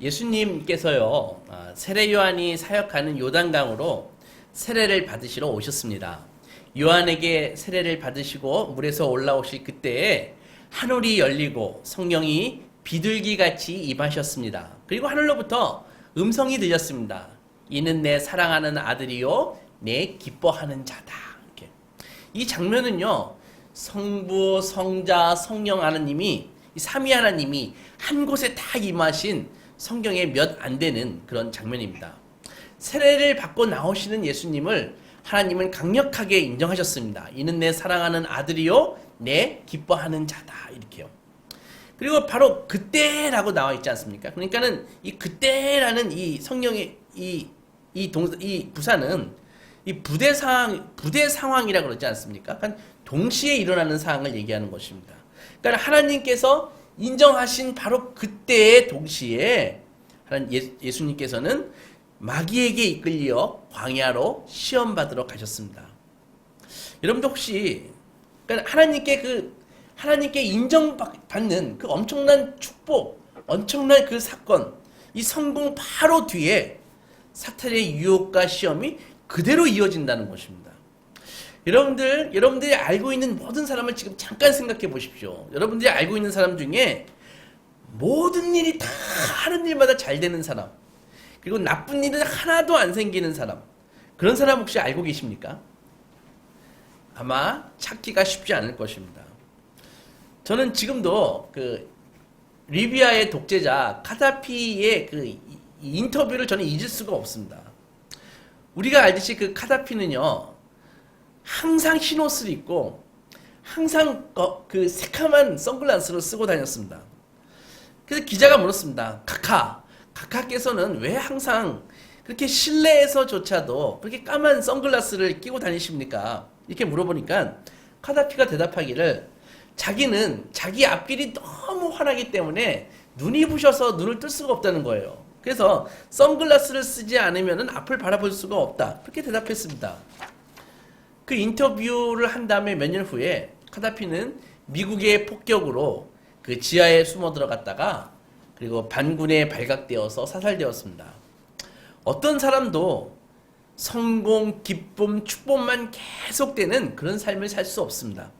예수님께서요, 세례 요한이 사역하는 요단강으로 세례를 받으시러 오셨습니다. 요한에게 세례를 받으시고 물에서 올라오실 그때에 하늘이 열리고 성령이 비둘기같이 임하셨습니다. 그리고 하늘로부터 음성이 들렸습니다. 이는 내 사랑하는 아들이요 내 기뻐하는 자다. 이렇게. 이 장면은요, 성부, 성자, 성령 하나님이, 이 삼위 하나님이 한 곳에 다 임하신 성경에 몇 안 되는 그런 장면입니다. 세례를 받고 나오시는 예수님을 하나님은 강력하게 인정하셨습니다. 이는 내 사랑하는 아들이요 내 기뻐하는 자다. 이렇게요. 그리고 바로 그때라고 나와 있지 않습니까? 그러니까는 이 그때라는 이 성령의 이 부사는 이 부대 상황이라고 그러지 않습니까? 그러니까 동시에 일어나는 상황을 얘기하는 것입니다. 그러니까 하나님께서 인정하신 바로 그때의 동시에 예수님께서는 마귀에게 이끌려 광야로 시험 받으러 가셨습니다. 여러분도 혹시 그러니까 하나님께 인정받는 그 엄청난 축복, 엄청난 그 사건, 이 성공 바로 뒤에 사탄의 유혹과 시험이 그대로 이어진다는 것입니다. 여러분들이 알고 있는 모든 사람을 지금 잠깐 생각해 보십시오. 여러분들이 알고 있는 사람 중에 모든 일이 다 하는 일마다 잘 되는 사람, 그리고 나쁜 일은 하나도 안 생기는 사람, 그런 사람 혹시 알고 계십니까? 아마 찾기가 쉽지 않을 것입니다. 저는 지금도 그 리비아의 독재자 카다피의 그 인터뷰를 저는 잊을 수가 없습니다. 우리가 알듯이 그 카다피는요, 항상 흰 옷을 입고 항상 그 새카만 선글라스를 쓰고 다녔습니다. 그래서 기자가 물었습니다. 카카께서는 왜 항상 그렇게 실내에서조차도 그렇게 까만 선글라스를 끼고 다니십니까? 이렇게 물어보니까 카다피가 대답하기를 자기는 자기 앞길이 너무 환하기 때문에 눈이 부셔서 눈을 뜰 수가 없다는 거예요. 그래서 선글라스를 쓰지 않으면 앞을 바라볼 수가 없다. 그렇게 대답했습니다. 그 인터뷰를 한 다음에 몇 년 후에 카다피는 미국의 폭격으로 그 지하에 숨어 들어갔다가 그리고 반군에 발각되어서 사살되었습니다. 어떤 사람도 성공, 기쁨, 축복만 계속되는 그런 삶을 살 수 없습니다.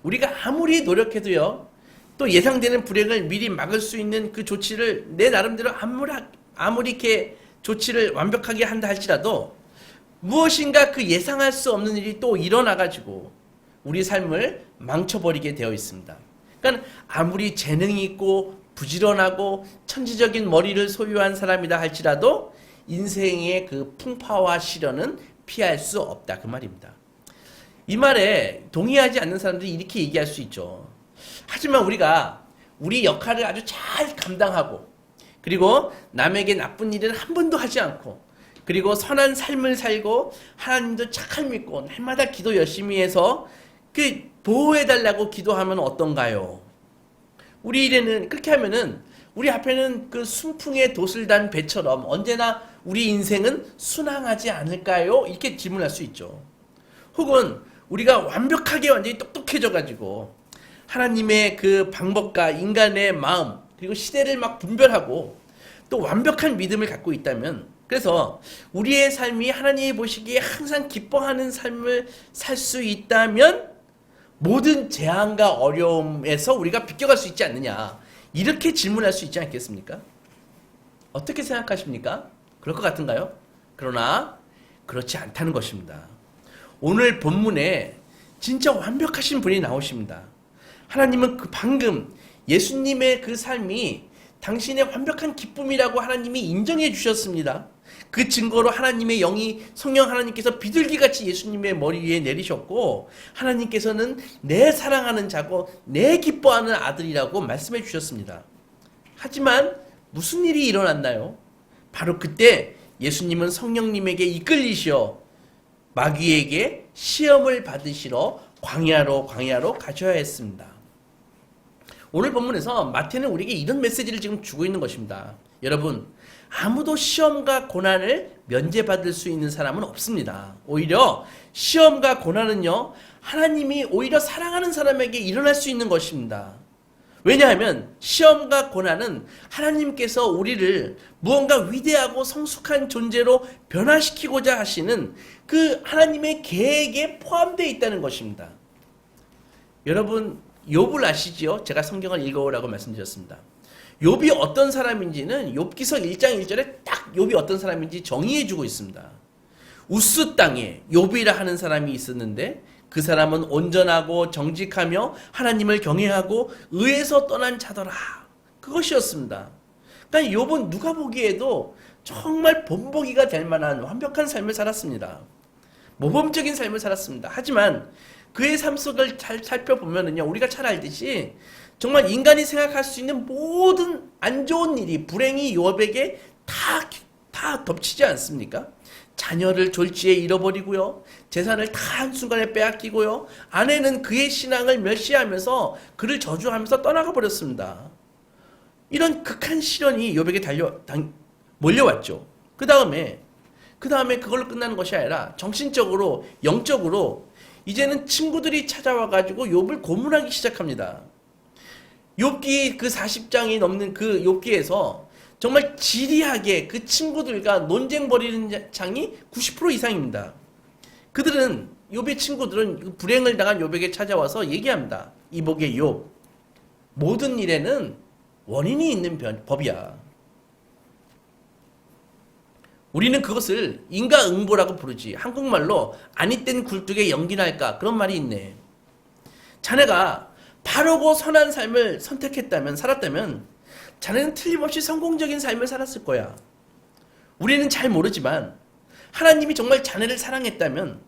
우리가 아무리 노력해도요, 또 예상되는 불행을 미리 막을 수 있는 그 조치를 내 나름대로 아무리 이렇게 조치를 완벽하게 한다 할지라도 무엇인가 그 예상할 수 없는 일이 또 일어나가지고 우리 삶을 망쳐버리게 되어 있습니다. 그러니까 아무리 재능이 있고 부지런하고 천지적인 머리를 소유한 사람이다 할지라도 인생의 그 풍파와 시련은 피할 수 없다. 그 말입니다. 이 말에 동의하지 않는 사람들이 이렇게 얘기할 수 있죠. 하지만 우리가 우리 역할을 아주 잘 감당하고 그리고 남에게 나쁜 일은 한 번도 하지 않고 그리고 선한 삶을 살고 하나님도 착할 믿고 날마다 기도 열심히 해서 그 보호해달라고 기도하면 어떤가요? 우리 일에는 그렇게 하면은 우리 앞에는 그 순풍에 돛을 단 배처럼 언제나 우리 인생은 순항하지 않을까요? 이렇게 질문할 수 있죠. 혹은 우리가 완벽하게 완전히 똑똑해져가지고 하나님의 그 방법과 인간의 마음 그리고 시대를 막 분별하고 또 완벽한 믿음을 갖고 있다면 그래서 우리의 삶이 하나님이 보시기에 항상 기뻐하는 삶을 살 수 있다면 모든 재앙과 어려움에서 우리가 비껴갈 수 있지 않느냐 이렇게 질문할 수 있지 않겠습니까? 어떻게 생각하십니까? 그럴 것 같은가요? 그러나 그렇지 않다는 것입니다. 오늘 본문에 진짜 완벽하신 분이 나오십니다. 하나님은 그 방금 예수님의 그 삶이 당신의 완벽한 기쁨이라고 하나님이 인정해 주셨습니다. 그 증거로 하나님의 영이 성령 하나님께서 비둘기같이 예수님의 머리 위에 내리셨고 하나님께서는 내 사랑하는 자고 내 기뻐하는 아들이라고 말씀해 주셨습니다. 하지만 무슨 일이 일어났나요? 바로 그때 예수님은 성령님에게 이끌리시어 마귀에게 시험을 받으시러 광야로 가셔야 했습니다. 오늘 본문에서 마태는 우리에게 이런 메시지를 지금 주고 있는 것입니다. 여러분, 아무도 시험과 고난을 면제받을 수 있는 사람은 없습니다. 오히려 시험과 고난은요, 하나님이 오히려 사랑하는 사람에게 일어날 수 있는 것입니다. 왜냐하면 시험과 고난은 하나님께서 우리를 무언가 위대하고 성숙한 존재로 변화시키고자 하시는 그 하나님의 계획에 포함되어 있다는 것입니다. 여러분 욥을 아시지요? 제가 성경을 읽어오라고 말씀드렸습니다. 욥이 어떤 사람인지는 욥기서 1장 1절에 딱 욥이 어떤 사람인지 정의해주고 있습니다. 우스 땅에 욥이라 하는 사람이 있었는데 그 사람은 온전하고 정직하며 하나님을 경외하고 의에서 떠난 자더라. 그것이었습니다. 그러니까 욥은 누가 보기에도 정말 본보기가 될 만한 완벽한 삶을 살았습니다. 모범적인 삶을 살았습니다. 하지만 그의 삶 속을 잘 살펴보면요, 우리가 잘 알듯이 정말 인간이 생각할 수 있는 모든 안 좋은 일이, 불행이 욥에게 다 덮치지 않습니까? 자녀를 졸지에 잃어버리고요, 재산을 다 한순간에 빼앗기고요, 아내는 그의 신앙을 멸시하면서 그를 저주하면서 떠나가 버렸습니다. 이런 극한 시련이 욥에게 몰려왔죠. 그 다음에 그걸로 끝나는 것이 아니라 정신적으로, 영적으로 이제는 친구들이 찾아와가지고 욥을 고문하기 시작합니다. 욥기 그 40장이 넘는 그 욥기에서 정말 지리하게 그 친구들과 논쟁 벌이는 장이 90% 이상입니다. 그들은, 욥의 친구들은 불행을 당한 욥에게 찾아와서 얘기합니다. 이복의 욥, 모든 일에는 원인이 있는 법이야. 우리는 그것을 인과응보라고 부르지. 한국말로 아니땐 굴뚝에 연기 날까, 그런 말이 있네. 자네가 바르고 선한 삶을 살았다면 자네는 틀림없이 성공적인 삶을 살았을 거야. 우리는 잘 모르지만 하나님이 정말 자네를 사랑했다면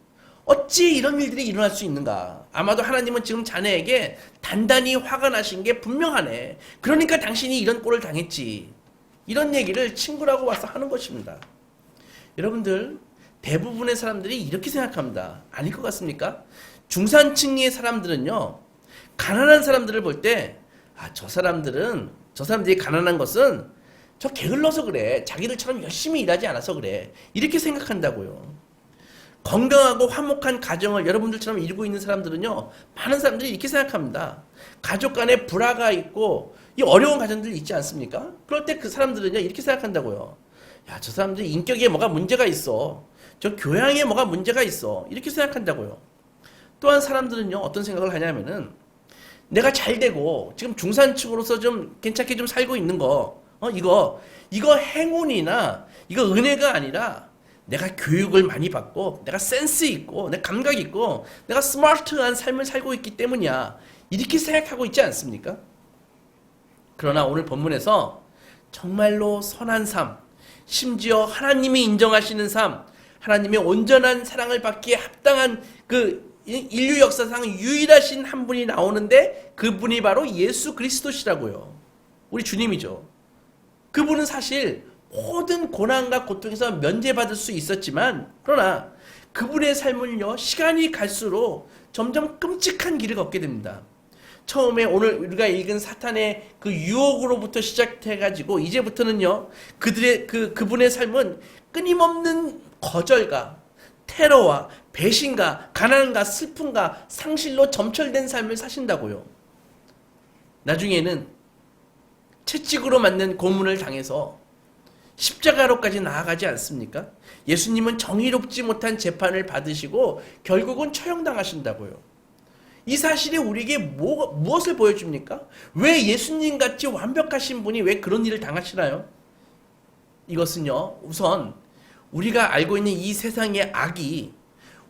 어찌 이런 일들이 일어날 수 있는가? 아마도 하나님은 지금 자네에게 단단히 화가 나신 게 분명하네. 그러니까 당신이 이런 꼴을 당했지. 이런 얘기를 친구라고 와서 하는 것입니다. 여러분들, 대부분의 사람들이 이렇게 생각합니다. 아닐 것 같습니까? 중산층의 사람들은요, 가난한 사람들을 볼 때, 저 사람들이 가난한 것은 저 게을러서 그래. 자기들처럼 열심히 일하지 않아서 그래. 이렇게 생각한다고요. 건강하고 화목한 가정을 여러분들처럼 이루고 있는 사람들은요, 많은 사람들이 이렇게 생각합니다. 가족 간에 불화가 있고, 이 어려운 가정들이 있지 않습니까? 그럴 때 그 사람들은요, 이렇게 생각한다고요. 야, 저 사람들이 인격에 뭐가 문제가 있어. 저 교양에 뭐가 문제가 있어. 이렇게 생각한다고요. 또한 사람들은요, 어떤 생각을 하냐면은, 내가 잘 되고 지금 중산층으로서 좀 괜찮게 좀 살고 있는 거, 이거 행운이나 이거 은혜가 아니라 내가 교육을 많이 받고 내가 센스 있고 내가 감각 있고 내가 스마트한 삶을 살고 있기 때문이야. 이렇게 생각하고 있지 않습니까? 그러나 오늘 본문에서 정말로 선한 삶, 심지어 하나님이 인정하시는 삶, 하나님의 온전한 사랑을 받기에 합당한 그 인류 역사상 유일하신 한 분이 나오는데 그분이 바로 예수 그리스도시라고요. 우리 주님이죠. 그분은 사실 모든 고난과 고통에서 면제받을 수 있었지만, 그러나 그분의 삶은요, 시간이 갈수록 점점 끔찍한 길을 걷게 됩니다. 처음에 오늘 우리가 읽은 사탄의 그 유혹으로부터 시작해가지고 이제부터는요, 그분의 삶은 끊임없는 거절과 테러와 배신과 가난과 슬픔과 상실로 점철된 삶을 사신다고요. 나중에는 채찍으로 맞는 고문을 당해서 십자가로까지 나아가지 않습니까? 예수님은 정의롭지 못한 재판을 받으시고 결국은 처형당하신다고요. 이 사실이 우리에게 무엇을 보여줍니까? 왜 예수님같이 완벽하신 분이 왜 그런 일을 당하시나요? 이것은요, 우선 우리가 알고 있는 이 세상의 악이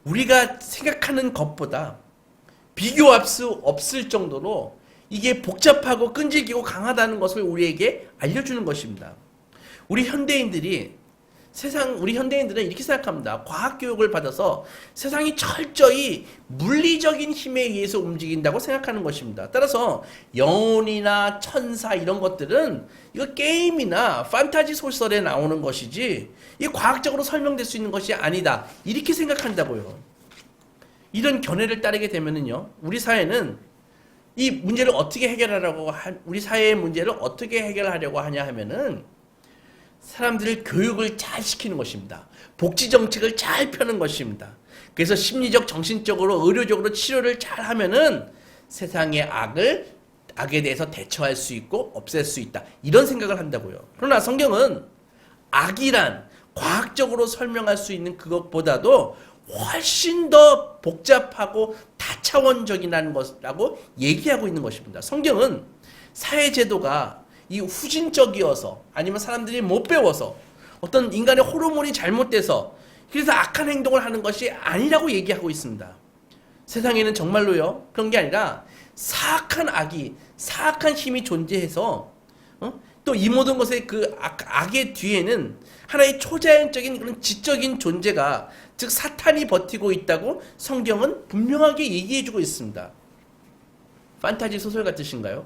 우리가 생각하는 것보다 비교할 수 없을 정도로 이게 복잡하고 끈질기고 강하다는 것을 우리에게 알려주는 것입니다. 우리 현대인들은 이렇게 생각합니다. 과학교육을 받아서 세상이 철저히 물리적인 힘에 의해서 움직인다고 생각하는 것입니다. 따라서 영혼이나 천사 이런 것들은 이거 게임이나 판타지 소설에 나오는 것이지 이 과학적으로 설명될 수 있는 것이 아니다. 이렇게 생각한다고요. 이런 견해를 따르게 되면은요, 우리 사회는 이 문제를 어떻게 우리 사회의 문제를 어떻게 해결하려고 하냐 하면은 사람들을 교육을 잘 시키는 것입니다. 복지 정책을 잘 펴는 것입니다. 그래서 심리적, 정신적으로, 의료적으로 치료를 잘 하면은 세상의 악을 악에 대해서 대처할 수 있고 없앨 수 있다. 이런 생각을 한다고요. 그러나 성경은 악이란 과학적으로 설명할 수 있는 그것보다도 훨씬 더 복잡하고 다차원적이라는 것이라고 얘기하고 있는 것입니다. 성경은 사회제도가 이 후진적이어서 아니면 사람들이 못 배워서 어떤 인간의 호르몬이 잘못돼서 그래서 악한 행동을 하는 것이 아니라고 얘기하고 있습니다. 세상에는 정말로요 그런 게 아니라 사악한 악이 사악한 힘이 존재해서 또 이 모든 것의 그 악의 뒤에는 하나의 초자연적인 그런 지적인 존재가 즉 사탄이 버티고 있다고 성경은 분명하게 얘기해주고 있습니다. 판타지 소설 같으신가요?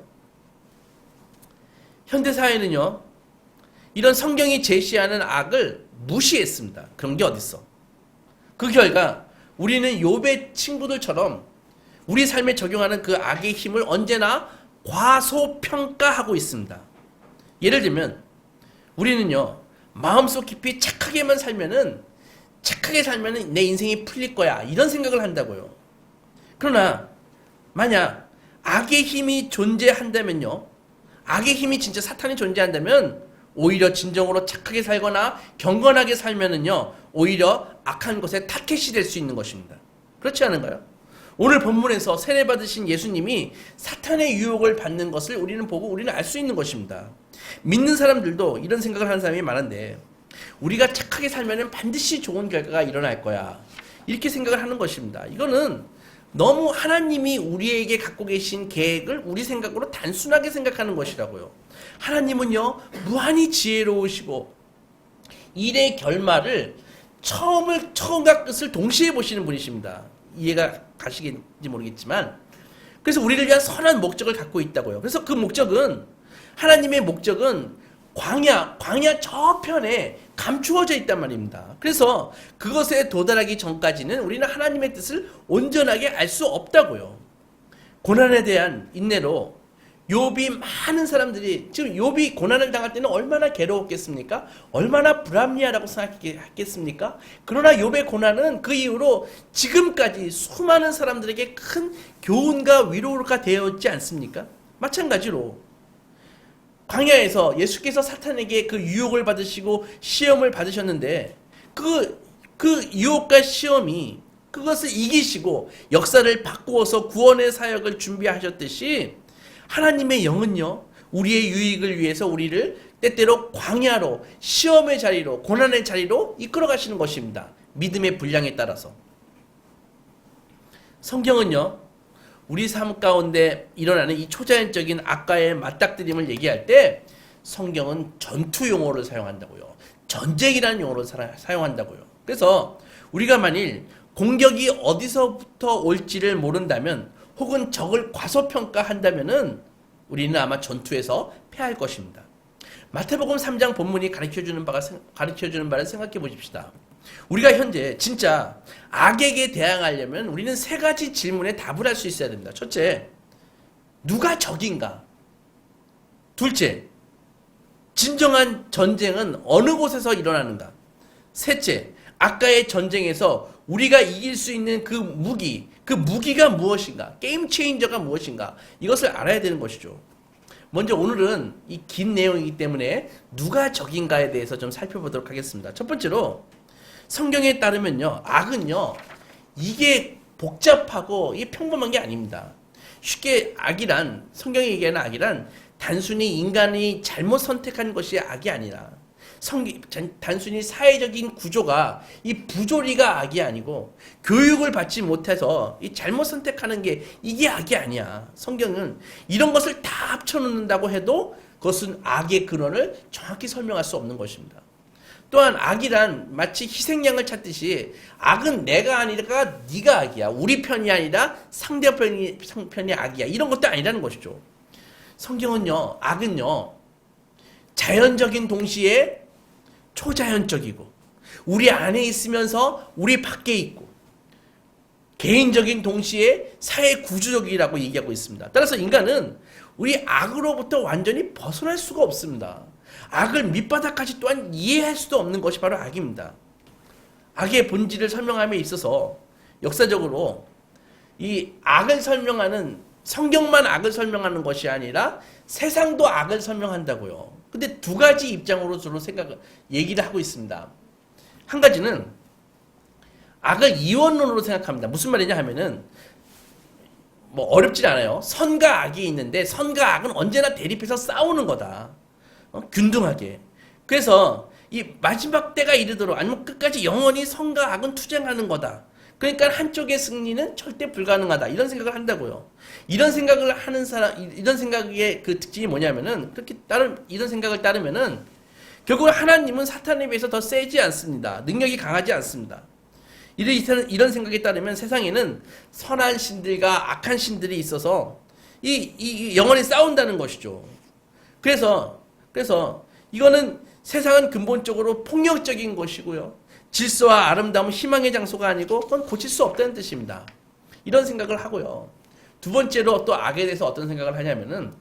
현대사회는요 이런 성경이 제시하는 악을 무시했습니다. 그런 게 어딨어. 그 결과 우리는 욥의 친구들처럼 우리 삶에 적용하는 그 악의 힘을 언제나 과소평가하고 있습니다. 예를 들면 우리는요 마음속 깊이 착하게 살면은 내 인생이 풀릴 거야 이런 생각을 한다고요. 그러나 만약 악의 힘이 존재한다면요 악의 힘이 진짜 사탄이 존재한다면 오히려 진정으로 착하게 살거나 경건하게 살면은요 오히려 악한 것에 타켓이 될 수 있는 것입니다. 그렇지 않은가요? 오늘 본문에서 세례받으신 예수님이 사탄의 유혹을 받는 것을 우리는 보고 우리는 알 수 있는 것입니다. 믿는 사람들도 이런 생각을 하는 사람이 많은데 우리가 착하게 살면 반드시 좋은 결과가 일어날 거야 이렇게 생각을 하는 것입니다. 이거는 너무 하나님이 우리에게 갖고 계신 계획을 우리 생각으로 단순하게 생각하는 것이라고요. 하나님은요 무한히 지혜로우시고 일의 결말을 처음과 끝을 동시에 보시는 분이십니다. 이해가 가시겠는지 모르겠지만 그래서 우리를 위한 선한 목적을 갖고 있다고요. 그래서 그 목적은 하나님의 목적은 광야 저편에 감추어져 있단 말입니다. 그래서 그것에 도달하기 전까지는 우리는 하나님의 뜻을 온전하게 알 수 없다고요. 고난에 대한 인내로 욥이 많은 사람들이 지금 욥이 고난을 당할 때는 얼마나 괴로웠겠습니까? 얼마나 불합리하다고 생각했겠습니까? 그러나 욥의 고난은 그 이후로 지금까지 수많은 사람들에게 큰 교훈과 위로가 되었지 않습니까? 마찬가지로 광야에서 예수께서 사탄에게 그 유혹을 받으시고 시험을 받으셨는데 그 유혹과 시험이 그것을 이기시고 역사를 바꾸어서 구원의 사역을 준비하셨듯이 하나님의 영은요 우리의 유익을 위해서 우리를 때때로 광야로 시험의 자리로 고난의 자리로 이끌어 가시는 것입니다. 믿음의 분량에 따라서. 성경은요 우리 삶 가운데 일어나는 이 초자연적인 악과의 맞닥뜨림을 얘기할 때 성경은 전투 용어를 사용한다고요. 전쟁이라는 용어를 사용한다고요. 그래서 우리가 만일 공격이 어디서부터 올지를 모른다면 혹은 적을 과소평가한다면은 우리는 아마 전투에서 패할 것입니다. 마태복음 3장 본문이 가르쳐주는 바를 생각해 보십시다. 우리가 현재 진짜 악에게 대항하려면 우리는 세 가지 질문에 답을 할 수 있어야 됩니다. 첫째, 누가 적인가? 둘째, 진정한 전쟁은 어느 곳에서 일어나는가? 셋째, 아까의 전쟁에서 우리가 이길 수 있는 그 무기가 무엇인가? 게임 체인저가 무엇인가? 이것을 알아야 되는 것이죠. 먼저 오늘은 이 긴 내용이기 때문에 누가 적인가에 대해서 좀 살펴보도록 하겠습니다. 첫 번째로 성경에 따르면요, 악은요, 이게 복잡하고 이게 평범한 게 아닙니다. 쉽게 성경이 얘기하는 악이란 단순히 인간이 잘못 선택한 것이 악이 아니라 단순히 사회적인 구조가 이 부조리가 악이 아니고 교육을 받지 못해서 이 잘못 선택하는 게 이게 악이 아니야. 성경은 이런 것을 다 합쳐놓는다고 해도 그것은 악의 근원을 정확히 설명할 수 없는 것입니다. 또한 악이란 마치 희생양을 찾듯이 악은 내가 아니라 네가 악이야. 우리 편이 아니라 상대편이 악이야. 이런 것도 아니라는 것이죠. 성경은요, 악은요, 자연적인 동시에 초자연적이고 우리 안에 있으면서 우리 밖에 있고 개인적인 동시에 사회 구조적이라고 얘기하고 있습니다. 따라서 인간은 우리 악으로부터 완전히 벗어날 수가 없습니다. 악을 밑바닥까지 또한 이해할 수도 없는 것이 바로 악입니다. 악의 본질을 설명함에 있어서 역사적으로 이 악을 설명하는 성경만 악을 설명하는 것이 아니라 세상도 악을 설명한다고요. 근데 두 가지 입장으로 주로 얘기를 하고 있습니다. 한 가지는 악을 이원론으로 생각합니다. 무슨 말이냐 하면은 뭐 어렵진 않아요. 선과 악이 있는데 선과 악은 언제나 대립해서 싸우는 거다. 균등하게. 그래서 이 마지막 때가 이르도록 아니면 끝까지 영원히 선과 악은 투쟁하는 거다. 그러니까 한쪽의 승리는 절대 불가능하다. 이런 생각을 한다고요. 이런 생각을 하는 사람, 이런 생각의 그 특징이 뭐냐면은 이런 생각을 따르면은 결국 하나님은 사탄에 비해서 더 세지 않습니다. 능력이 강하지 않습니다. 이런 생각에 따르면 세상에는 선한 신들과 악한 신들이 있어서 이 영원히 싸운다는 것이죠. 그래서 이거는 세상은 근본적으로 폭력적인 것이고요. 질서와 아름다움은 희망의 장소가 아니고 그건 고칠 수 없다는 뜻입니다. 이런 생각을 하고요. 두 번째로 또 악에 대해서 어떤 생각을 하냐면은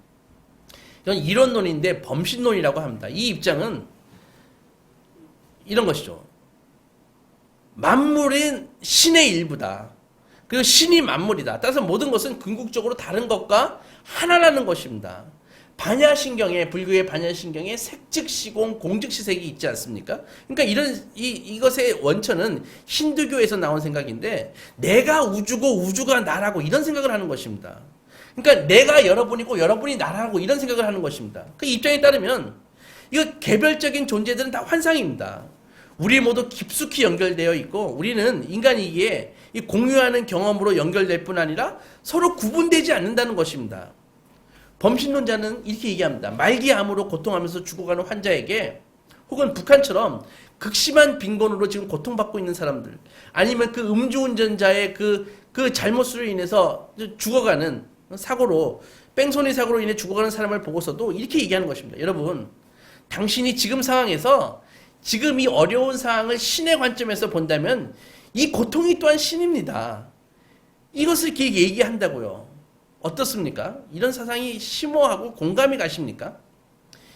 이건 이론론인데 범신론이라고 합니다. 이 입장은 이런 것이죠. 만물은 신의 일부다. 그리고 신이 만물이다. 따라서 모든 것은 궁극적으로 다른 것과 하나라는 것입니다. 반야신경에, 불교의 반야신경에 색즉시공, 공즉시색이 있지 않습니까? 그러니까 이것의 원천은 힌두교에서 나온 생각인데, 내가 우주고 우주가 나라고 이런 생각을 하는 것입니다. 그러니까 내가 여러분이고 여러분이 나라고 이런 생각을 하는 것입니다. 그 입장에 따르면, 이거 개별적인 존재들은 다 환상입니다. 우리 모두 깊숙이 연결되어 있고, 우리는 인간이기에 이 공유하는 경험으로 연결될 뿐 아니라 서로 구분되지 않는다는 것입니다. 범신론자는 이렇게 얘기합니다. 말기암으로 고통하면서 죽어가는 환자에게 혹은 북한처럼 극심한 빈곤으로 지금 고통받고 있는 사람들 아니면 그 음주운전자의 그 잘못으로 인해서 죽어가는 사고로 뺑소니 사고로 인해 죽어가는 사람을 보고서도 이렇게 얘기하는 것입니다. 여러분, 당신이 지금 상황에서 지금 이 어려운 상황을 신의 관점에서 본다면 이 고통이 또한 신입니다. 이것을 이렇게 얘기한다고요. 어떻습니까? 이런 사상이 심오하고 공감이 가십니까?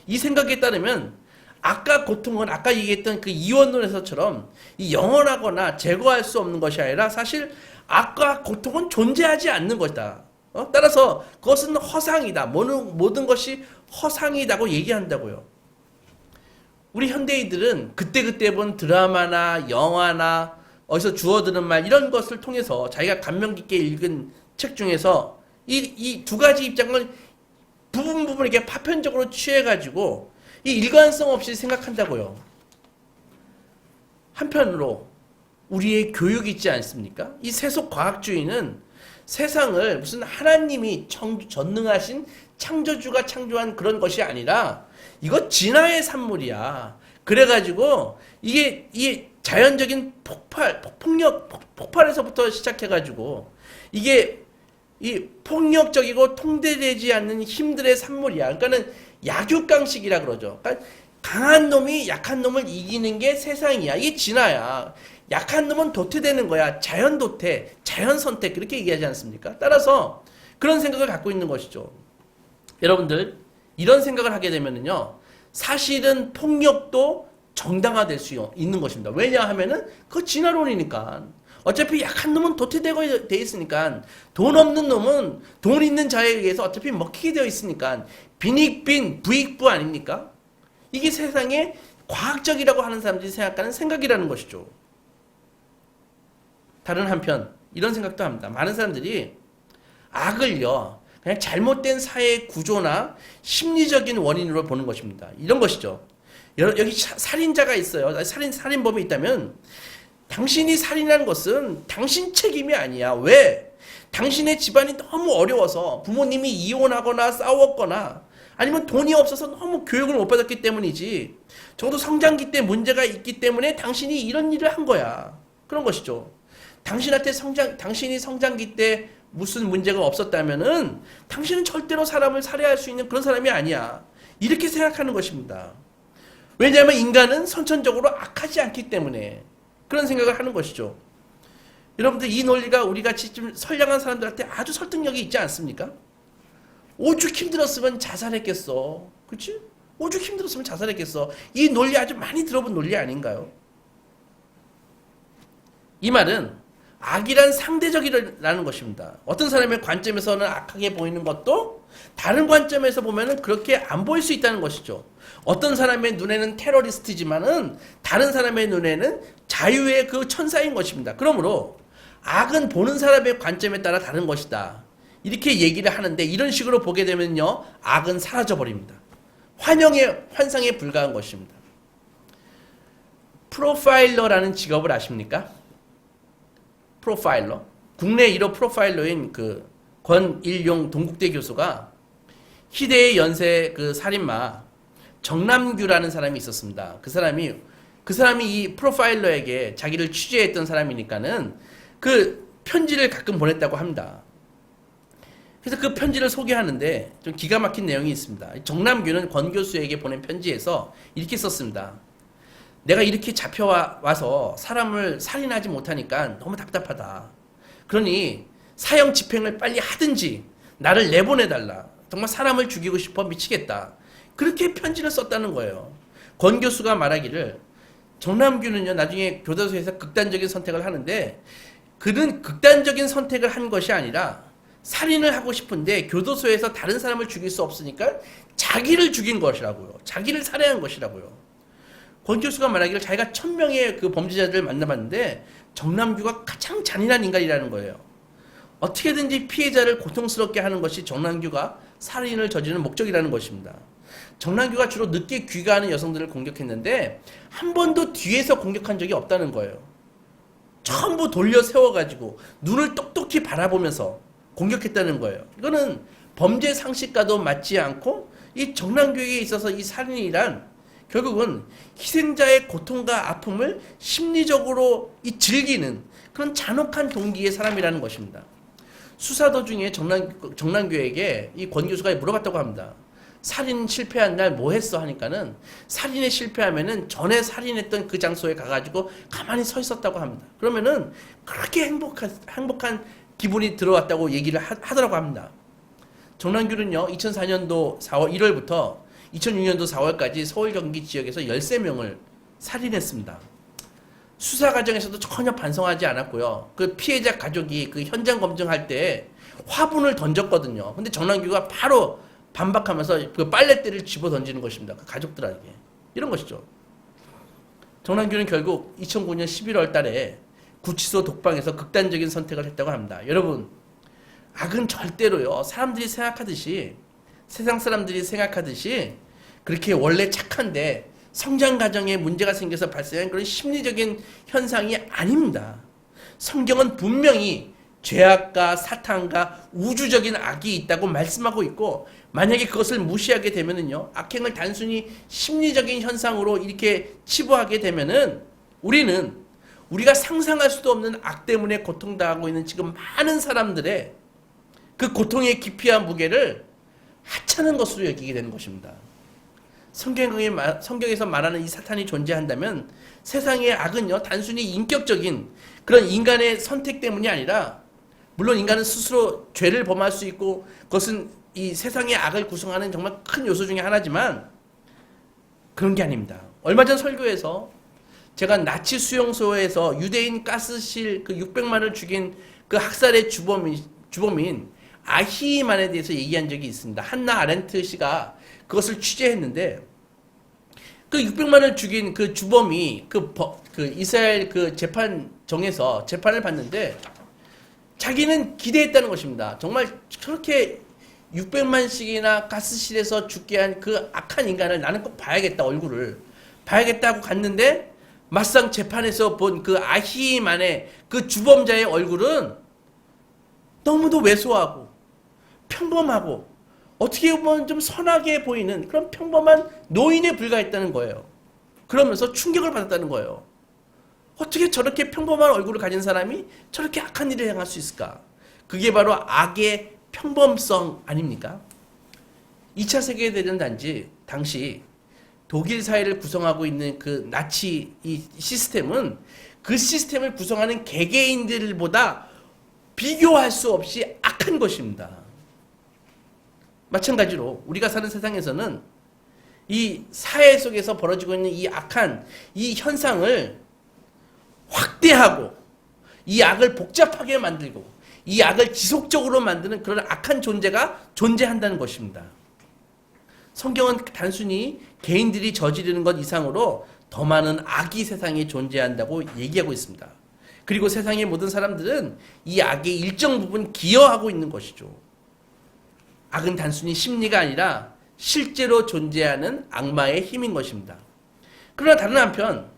이 생각에 따르면 아까 고통은 아까 얘기했던 그 이원론에서처럼 이 영원하거나 제거할 수 없는 것이 아니라 사실 악과 고통은 존재하지 않는 것이다. 따라서 그것은 허상이다. 모든 것이 허상이다고 얘기한다고요. 우리 현대인들은 그때그때 본 드라마나 영화나 어디서 주워들은 말 이런 것을 통해서 자기가 감명 깊게 읽은 책 중에서 이 두 가지 입장을 부분 이렇게 파편적으로 취해가지고 이 일관성 없이 생각한다고요. 한편으로 우리의 교육이 있지 않습니까? 이 세속 과학주의는 세상을 무슨 하나님이 전능하신 창조주가 창조한 그런 것이 아니라 이거 진화의 산물이야. 그래가지고 이게 자연적인 폭발에서부터 시작해가지고 이게 이 폭력적이고 통제되지 않는 힘들의 산물이야. 그러니까는 약육강식이라 그러죠. 그러니까 강한 놈이 약한 놈을 이기는 게 세상이야. 이게 진화야. 약한 놈은 도태되는 거야. 자연 도태, 자연 선택 그렇게 얘기하지 않습니까? 따라서 그런 생각을 갖고 있는 것이죠. 여러분들 이런 생각을 하게 되면은요. 사실은 폭력도 정당화될 수 있는 것입니다. 왜냐하면은 그거 진화론이니까. 어차피 약한 놈은 도태되고 돼 있으니까 돈 없는 놈은 돈 있는 자에 의해서 어차피 먹히게 되어 있으니까 빈익빈 부익부 아닙니까? 이게 세상에 과학적이라고 하는 사람들이 생각하는 생각이라는 것이죠. 다른 한편 이런 생각도 합니다. 많은 사람들이 악을요 그냥 잘못된 사회 구조나 심리적인 원인으로 보는 것입니다. 이런 것이죠. 여기 살인자가 있어요. 살인범이 있다면 당신이 살인한 것은 당신 책임이 아니야. 왜? 당신의 집안이 너무 어려워서 부모님이 이혼하거나 싸웠거나 아니면 돈이 없어서 너무 교육을 못 받았기 때문이지. 적어도 성장기 때 문제가 있기 때문에 당신이 이런 일을 한 거야. 그런 것이죠. 당신이 성장기 때 무슨 문제가 없었다면은 당신은 절대로 사람을 살해할 수 있는 그런 사람이 아니야. 이렇게 생각하는 것입니다. 왜냐하면 인간은 선천적으로 악하지 않기 때문에 그런 생각을 하는 것이죠. 여러분들 이 논리가 우리같이 좀 선량한 사람들한테 아주 설득력이 있지 않습니까? 오죽 힘들었으면 자살했겠어. 그렇지? 오죽 힘들었으면 자살했겠어. 이 논리 아주 많이 들어본 논리 아닌가요? 이 말은 악이란 상대적이라는 것입니다. 어떤 사람의 관점에서는 악하게 보이는 것도 다른 관점에서 보면은 그렇게 안 보일 수 있다는 것이죠. 어떤 사람의 눈에는 테러리스트지만은 다른 사람의 눈에는 자유의 그 천사인 것입니다. 그러므로 악은 보는 사람의 관점에 따라 다른 것이다. 이렇게 얘기를 하는데 이런 식으로 보게 되면요, 악은 사라져 버립니다. 환상에 불과한 것입니다. 프로파일러라는 직업을 아십니까? 프로파일러. 국내 1호 프로파일러인 그 권일용 동국대 교수가 희대의 연쇄 그 살인마 정남규라는 사람이 있었습니다. 그 사람이 이 프로파일러에게 자기를 취재했던 사람이니까는 그 편지를 가끔 보냈다고 합니다. 그래서 그 편지를 소개하는데 좀 기가 막힌 내용이 있습니다. 정남규는 권 교수에게 보낸 편지에서 이렇게 썼습니다. 내가 이렇게 잡혀와서 사람을 살인하지 못하니까 너무 답답하다. 그러니 사형 집행을 빨리 하든지 나를 내보내달라. 정말 사람을 죽이고 싶어 미치겠다. 그렇게 편지를 썼다는 거예요. 권 교수가 말하기를 정남규는요, 나중에 교도소에서 극단적인 선택을 하는데 그는 극단적인 선택을 한 것이 아니라 살인을 하고 싶은데 교도소에서 다른 사람을 죽일 수 없으니까 자기를 죽인 것이라고요. 자기를 살해한 것이라고요. 권 교수가 말하기를 자기가 1000명의 그 범죄자들을 만나봤는데 정남규가 가장 잔인한 인간이라는 거예요. 어떻게든지 피해자를 고통스럽게 하는 것이 정남규가 살인을 저지르는 목적이라는 것입니다. 정남규가 주로 늦게 귀가하는 여성들을 공격했는데 한 번도 뒤에서 공격한 적이 없다는 거예요. 전부 돌려 세워가지고 눈을 똑똑히 바라보면서 공격했다는 거예요. 이거는 범죄 상식과도 맞지 않고 이 정남규에게 있어서 이 살인이란 결국은 희생자의 고통과 아픔을 심리적으로 즐기는 그런 잔혹한 동기의 사람이라는 것입니다. 수사 도중에 정남규에게 이 권 교수가 물어봤다고 합니다. 살인 실패한 날 뭐 했어? 하니까는 살인에 실패하면은 전에 살인했던 그 장소에 가가지고 가만히 서 있었다고 합니다. 그러면은 그렇게 행복한 기분이 들어왔다고 얘기를 하더라고 합니다. 정남규는요, 2004년도 4월 1월부터 2006년도 4월까지 서울 경기 지역에서 13명을 살인했습니다. 수사 과정에서도 전혀 반성하지 않았고요. 그 피해자 가족이 그 현장 검증할 때 화분을 던졌거든요. 근데 정남규가 바로 반박하면서 그 빨랫대를 집어 던지는 것입니다. 그 가족들에게. 이런 것이죠. 정남규는 결국 2009년 11월 달에 구치소 독방에서 극단적인 선택을 했다고 합니다. 여러분, 악은 절대로요, 사람들이 생각하듯이, 세상 사람들이 생각하듯이 그렇게 원래 착한데 성장 과정에 문제가 생겨서 발생한 그런 심리적인 현상이 아닙니다. 성경은 분명히 죄악과 사탄과 우주적인 악이 있다고 말씀하고 있고, 만약에 그것을 무시하게 되면은요, 악행을 단순히 심리적인 현상으로 이렇게 치부하게 되면은 우리가 상상할 수도 없는 악 때문에 고통당하고 있는 지금 많은 사람들의 그 고통의 깊이와 무게를 하찮은 것으로 여기게 되는 것입니다. 성경에서 말하는 이 사탄이 존재한다면 세상의 악은요, 단순히 인격적인 그런 인간의 선택 때문이 아니라, 물론 인간은 스스로 죄를 범할 수 있고 그것은 이 세상의 악을 구성하는 정말 큰 요소 중에 하나지만 그런 게 아닙니다. 얼마 전 설교에서 제가 나치 수용소에서 유대인 가스실 그 600만을 죽인 그 학살의 주범인 아히만에 대해서 얘기한 적이 있습니다. 한나 아렌트 씨가 그것을 취재했는데, 그 600만을 죽인 그 주범이 그 이스라엘 그 재판정에서 재판을 받는데 자기는 기대했다는 것입니다. 정말 저렇게 600만씩이나 가스실에서 죽게 한 그 악한 인간을 나는 꼭 봐야겠다, 얼굴을 봐야겠다고 갔는데 막상 재판에서 본 그 아히만의 그 주범자의 얼굴은 너무도 왜소하고 평범하고 어떻게 보면 좀 선하게 보이는 그런 평범한 노인에 불과했다는 거예요. 그러면서 충격을 받았다는 거예요. 어떻게 저렇게 평범한 얼굴을 가진 사람이 저렇게 악한 일을 행할 수 있을까? 그게 바로 악의 평범성 아닙니까? 2차 세계대전 당시 독일 사회를 구성하고 있는 그 나치 이 시스템은 그 시스템을 구성하는 개개인들보다 비교할 수 없이 악한 것입니다. 마찬가지로 우리가 사는 세상에서는 이 사회 속에서 벌어지고 있는 이 악한 이 현상을 확대하고 이 악을 복잡하게 만들고 이 악을 지속적으로 만드는 그런 악한 존재가 존재한다는 것입니다. 성경은 단순히 개인들이 저지르는 것 이상으로 더 많은 악이 세상에 존재한다고 얘기하고 있습니다. 그리고 세상의 모든 사람들은 이 악의 일정 부분 기여하고 있는 것이죠. 악은 단순히 심리가 아니라 실제로 존재하는 악마의 힘인 것입니다. 그러나 다른 한편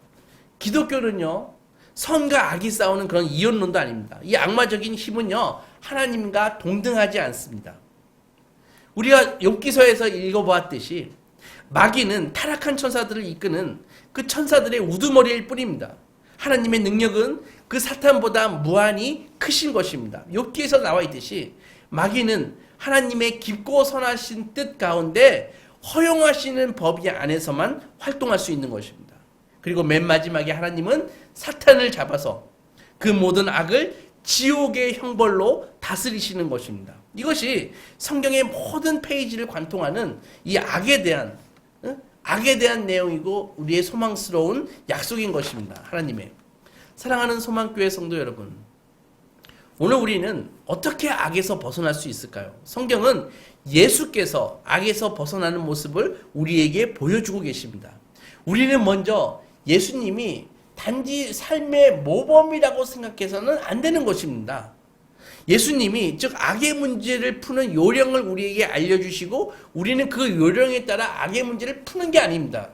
기독교는요, 선과 악이 싸우는 그런 이원론도 아닙니다. 이 악마적인 힘은요, 하나님과 동등하지 않습니다. 우리가 욥기서에서 읽어보았듯이 마귀는 타락한 천사들을 이끄는 그 천사들의 우두머리일 뿐입니다. 하나님의 능력은 그 사탄보다 무한히 크신 것입니다. 욥기에서 나와 있듯이 마귀는 하나님의 깊고 선하신 뜻 가운데 허용하시는 법이 안에서만 활동할 수 있는 것입니다. 그리고 맨 마지막에 하나님은 사탄을 잡아서 그 모든 악을 지옥의 형벌로 다스리시는 것입니다. 이것이 성경의 모든 페이지를 관통하는 이 악에 대한 내용이고 우리의 소망스러운 약속인 것입니다. 하나님의. 사랑하는 소망교회 성도 여러분, 오늘 우리는 어떻게 악에서 벗어날 수 있을까요? 성경은 예수께서 악에서 벗어나는 모습을 우리에게 보여주고 계십니다. 우리는 먼저 예수님이 단지 삶의 모범이라고 생각해서는 안 되는 것입니다. 예수님이 즉 악의 문제를 푸는 요령을 우리에게 알려주시고 우리는 그 요령에 따라 악의 문제를 푸는 게 아닙니다.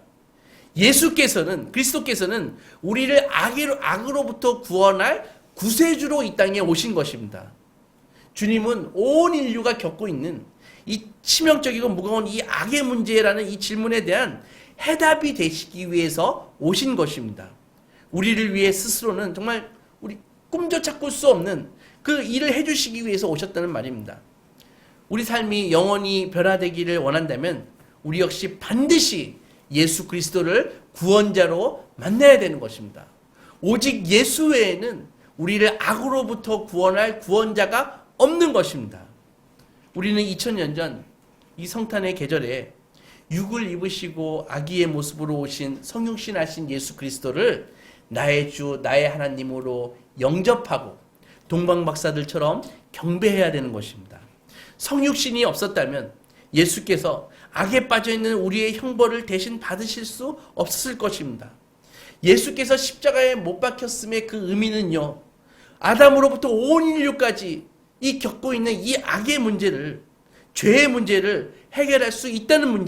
그리스도께서는 우리를 악으로부터 구원할 구세주로 이 땅에 오신 것입니다. 주님은 온 인류가 겪고 있는 이 치명적이고 무거운 이 악의 문제라는 이 질문에 대한 해답이 되시기 위해서 오신 것입니다. 우리를 위해 스스로는 정말 우리 꿈조차 꿀 수 없는 그 일을 해주시기 위해서 오셨다는 말입니다. 우리 삶이 영원히 변화되기를 원한다면 우리 역시 반드시 예수 그리스도를 구원자로 만나야 되는 것입니다. 오직 예수 외에는 우리를 악으로부터 구원할 구원자가 없는 것입니다. 우리는 2000년 전 이 성탄의 계절에 육을 입으시고 아기의 모습으로 오신 성육신하신 예수 그리스도를 나의 주, 나의 하나님으로 영접하고 동방박사들처럼 경배해야 되는 것입니다. 성육신이 없었다면 예수께서 악에 빠져있는 우리의 형벌을 대신 받으실 수 없었을 것입니다. 예수께서 십자가에 못 박혔음의 그 의미는요, 아담으로부터 온 인류까지 이 겪고 있는 이 악의 문제를, 죄의 문제를 해결할 수 있다는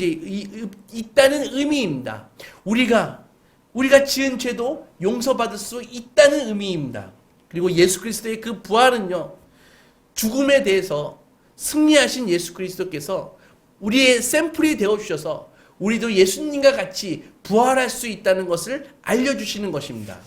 있다는 의미입니다. 우리가 지은 죄도 용서받을 수 있다는 의미입니다. 그리고 예수 그리스도의 그 부활은요, 죽음에 대해서 승리하신 예수 그리스도께서 우리의 샘플이 되어주셔서 우리도 예수님과 같이 부활할 수 있다는 것을 알려주시는 것입니다.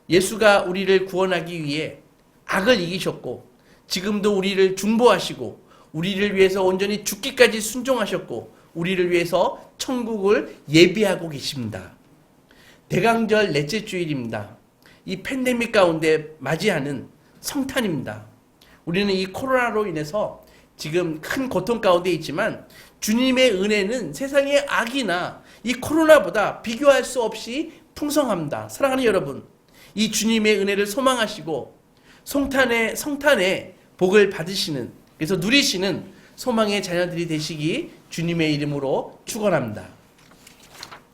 예수가 우리를 구원하기 위해 악을 이기셨고 지금도 우리를 중보하시고 우리를 위해서 온전히 죽기까지 순종하셨고 우리를 위해서 천국을 예비하고 계십니다. 대강절 넷째 주일입니다. 이 팬데믹 가운데 맞이하는 성탄입니다. 우리는 이 코로나로 인해서 지금 큰 고통 가운데 있지만 주님의 은혜는 세상의 악이나 이 코로나보다 비교할 수 없이 풍성합니다. 사랑하는 여러분, 이 주님의 은혜를 소망하시고 성탄의 복을 받으시는, 그래서 누리시는 소망의 자녀들이 되시기 주님의 이름으로 축원합니다.